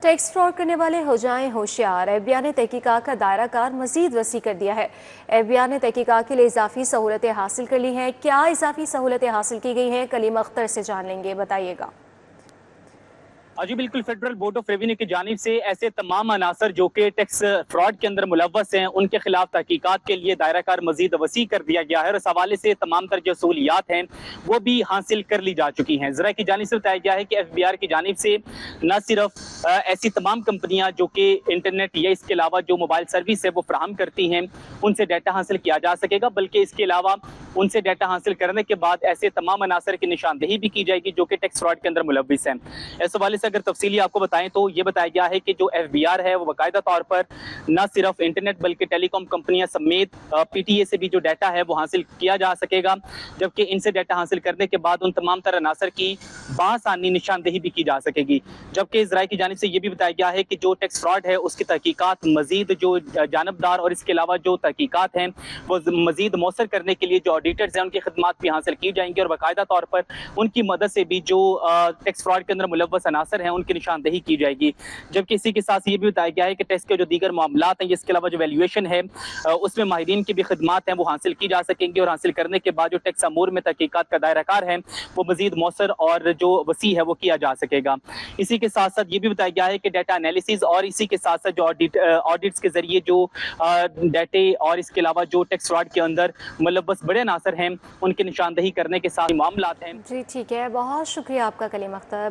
Tax fraud करने वाले हो जाएं होशियार। एफबीआई ने तहकीकात का दायरा कार मजीद वसी कर दिया है। एफबीआई ने तहकीकात के लिए इजाफी सहूलतें हासिल कर ली हैं। क्या इजाफी सहूलतें हासिल की गई हैं, कलीम अख्तर से जान लेंगे, बताइएगा। जी बिल्कुल, फेडरल बोर्ड ऑफ रेवेन्यू की जानिब से ऐसे तमाम अनासर जो कि टैक्स फ्रॉड के अंदर मुलव्वस हैं उनके खिलाफ तहकीकात के लिए दायरा कार मजीद वसी कर दिया गया है और इस हवाले से तमाम तर जो सहूलियात हैं वो भी हासिल कर ली जा चुकी हैं। ज़रा की जानिब से बताया गया है कि एफबीआई की जानिब से न सिर्फ ऐसी तमाम कंपनियां जो कि इंटरनेट या इसके अलावा जो मोबाइल सर्विस है वो फ्राहम करती हैं उनसे डाटा हासिल किया जा सकेगा, बल्कि इसके अलावा उनसे डाटा हासिल करने के बाद ऐसे तमाम अनासर की निशानदेही भी की जाएगी जो कि टैक्स फ्रॉड के अंदर मुलव्वस हैं। इस हवाले से अगर तफसीली आपको बताएं तो ये बताया गया है कि जो एफबीआर है वो बाकायदा तौर पर न सिर्फ इंटरनेट बल्कि टेलीकॉम कंपनियां समेत पीटीए से भी जो डाटा है वो हासिल किया जा सकेगा, जबकि इनसे डाटा हासिल करने के बाद उन तमाम तरह अनासर की बासानी निशानदेही भी की जा सकेगी। जबकि इजराइल की जानिब से ये भी बताया गया है कि जो टैक्स फ्रॉड है उसकी तहकीकात मजीद जो जानबदार और इसके अलावा जो तहकीकात हैं वो मजीद मौसर करने के लिए जो ऑडिटर्स हैं उनकी खिदमात भी हासिल की जाएंगी और बाकायदा तौर पर उनकी मदद से भी जो टैक्स फ्रॉड के अंदर मुलव्वस अनासर हैं उनकी निशानदेही की जाएगी। जबकि इसी के साथ ये भी बताया गया है कि टैक्स के जो दीगर मामलात हैं इसके अलावा जो वैल्यूएशन है उसमें माहिरीन की भी खिदमात हैं वो हासिल की जा सकेंगी और हासिल करने के बाद जो टैक्स अमूर में तहकीकात का दायरा कार है वो मजीद मौसर और जो वसी है वो किया जा सकेगा। इसी के साथ साथ ये भी बताया गया है कि डाटा एनालिसिस और इसी के साथ साथ जो ऑडिट्स के जरिए जो डाटे और इसके अलावा जो टैक्स फ्रॉड के अंदर मुलव्वस बड़े अनासर हैं उनकी निशानदेही करने के साथ मामलात हैं। जी ठीक है, बहुत शुक्रिया आपका कलीम अख्तर।